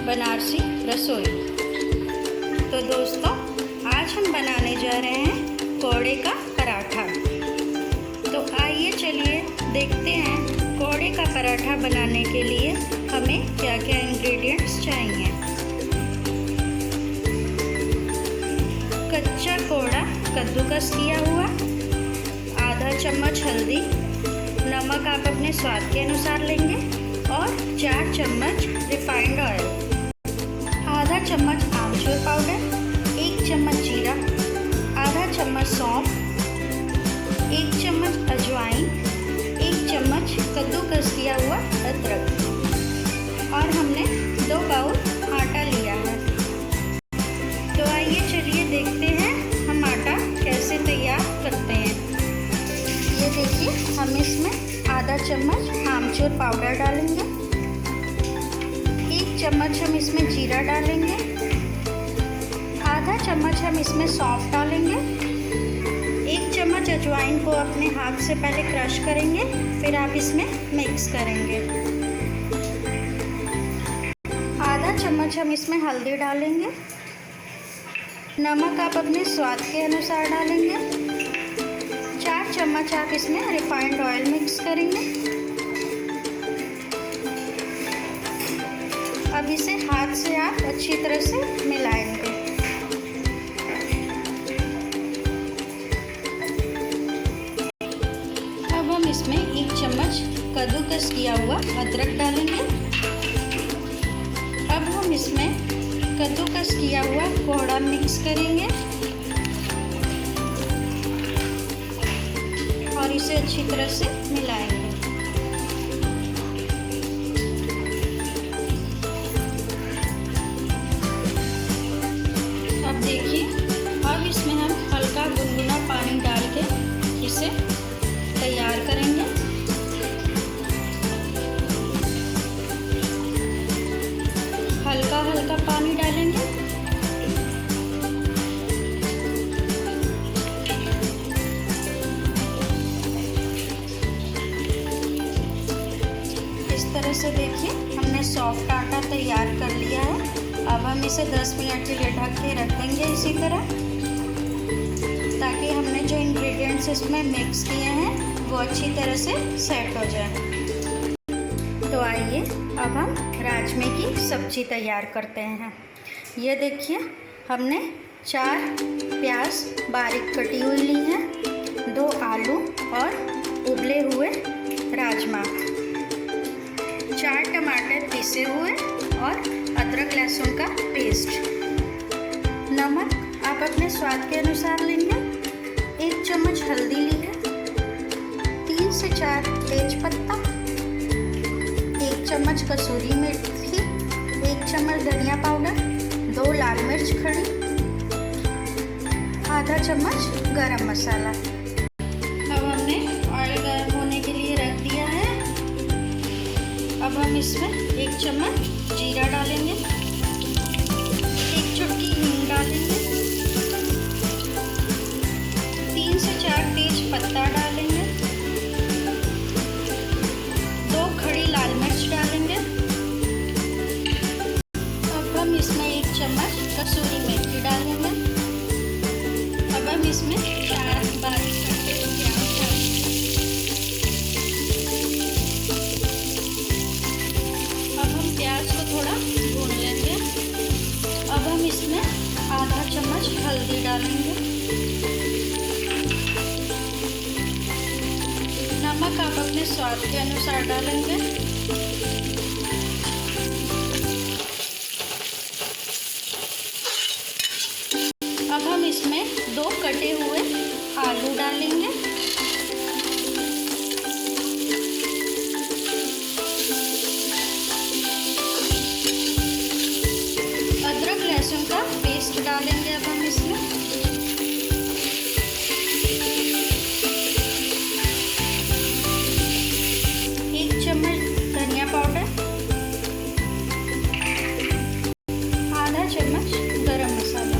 बनारसी रसोई। तो दोस्तों, आज हम बनाने जा रहे हैं कोड़े का पराठा। तो आइए चलिए देखते हैं कोड़े का पराठा बनाने के लिए हमें क्या क्या इंग्रेडिएंट्स चाहिए। कच्चा कोड़ा कद्दूकस किया हुआ, आधा चम्मच हल्दी, नमक आप अपने स्वाद के अनुसार लेंगे और 4 चम्मच रिफाइंड ऑयल, आधा चम्मच आमचूर पाउडर, 1 चम्मच जीरा, आधा चम्मच सौंफ, 1 चम्मच अजवाइन, 1 चम्मच कद्दूकस किया हुआ अदरक और हमने 2 बाउल आटा लिया है। तो आइए चलिए देखते हैं हम आटा कैसे तैयार करते हैं। ये देखिए, हम इसमें आधा चम्मच आमचूर पाउडर डालेंगे, 1 चम्मच हम इसमें जीरा डालेंगे, आधा चम्मच हम इसमें सौंफ डालेंगे, 1 चम्मच अजवाइन को अपने हाथ से पहले क्रश करेंगे, फिर आप इसमें मिक्स करेंगे। आधा चम्मच हम इसमें हल्दी डालेंगे, नमक आप अपने स्वाद के अनुसार डालेंगे, 4 चम्मच आप इसमें रिफाइंड ऑयल मिक्स करेंगे। अब इसे हाथ से आप अच्छी तरह से मिलाएंगे। अब हम इसमें 1 चम्मच कद्दूकस किया हुआ अदरक डालेंगे। अब हम इसमें कद्दूकस किया हुआ कोड़ा मिक्स करेंगे और इसे अच्छी तरह से मिलाएंगे। अब देखिए, अब इसमें हम हल्का गुनगुना पानी डाल के इसे तैयार करेंगे। हल्का हल्का पानी डालेंगे। इस तरह से देखिए, हमने सॉफ्ट आटा तैयार कर लिया है। अब हम इसे 10 मिनट के लिए ढक के रख देंगे इसी तरह, ताकि हमने जो इंग्रेडिएंट्स इसमें मिक्स किए हैं वो अच्छी तरह से सेट हो जाए। तो आइए अब हम राजमे की सब्जी तैयार करते हैं। ये देखिए, हमने 4 प्याज बारीक कटी हुई ली है, 2 आलू और उबले हुए राजमा, 4 टमाटर पीसे हुए और अदरक लहसुन का पेस्ट। नमक आप अपने स्वाद के अनुसार लेंगे, 1 चम्मच हल्दी ली है, 3 से 4 तेजपत्ता, 1 चम्मच कसूरी मेथी, 1 चम्मच धनिया पाउडर, 2 लाल मिर्च खड़ी, आधा चम्मच गरम मसाला। अब हमने ऑयल गर्म होने के लिए रख दिया है। अब हम इसमें 1 चम्मच जीरा डालेंगे, 1 चुटकी हींग डालेंगे, 3 से 4 तेज पत्ता डालेंगे, 2 खड़ी लाल मिर्च डालेंगे। अब हम इसमें 1 चम्मच कसूरी मेथी डालेंगे। अब हम इसमें 4 बारीक कटे हुए प्याज डालेंगे। अब हम प्याज को थोड़ा भून लेंगे। अब हम इसमें आधा चम्मच हल्दी डालेंगे। नमक आप अपने स्वाद के अनुसार डालेंगे। अब हम इसमें 2 कटे हुए आलू डालेंगे। अदरक लहसुन का पेस्ट डालेंगे। अब हम इसमें धनिया पाउडर, आधा चम्मच गरम मसाला।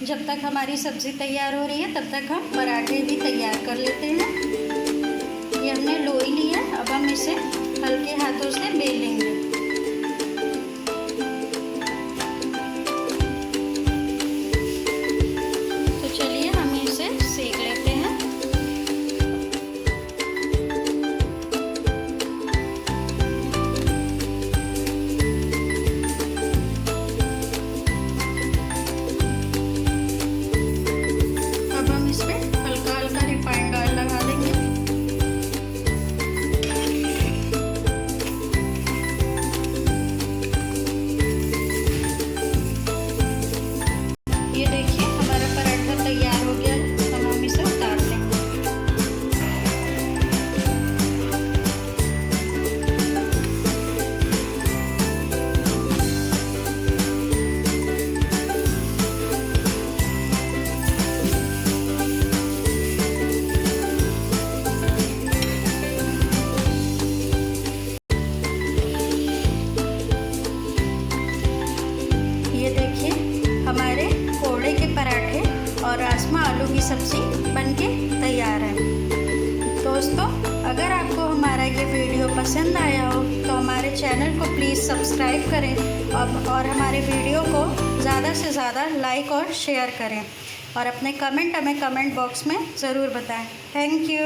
जब तक हमारी सब्ज़ी तैयार हो रही है तब तक हम पराठे भी तैयार कर लेते हैं। ये हमने लोई ली है, अब हम इसे हल्के हाथों से बेल लेंगे। तो चलिए हम इसे सेक लेते हैं। अब हम इसमें हल्का हल्का रिफाइंड ऑयल लगा देंगे। ये देखिए हमारा पराठा तैयार हो गया है, अब हम इसे उतार लेंगे। ये देखिए हमारे कोड़े के पराठे और राजमा आलू की सब्ज़ी बनके तैयार है। दोस्तों, अगर आपको हमारा ये वीडियो पसंद आया हो तो हमारे चैनल को प्लीज़ सब्सक्राइब करें और हमारे वीडियो को ज़्यादा से ज़्यादा लाइक और शेयर करें और अपने कमेंट हमें कमेंट बॉक्स में ज़रूर बताएं। Thank you.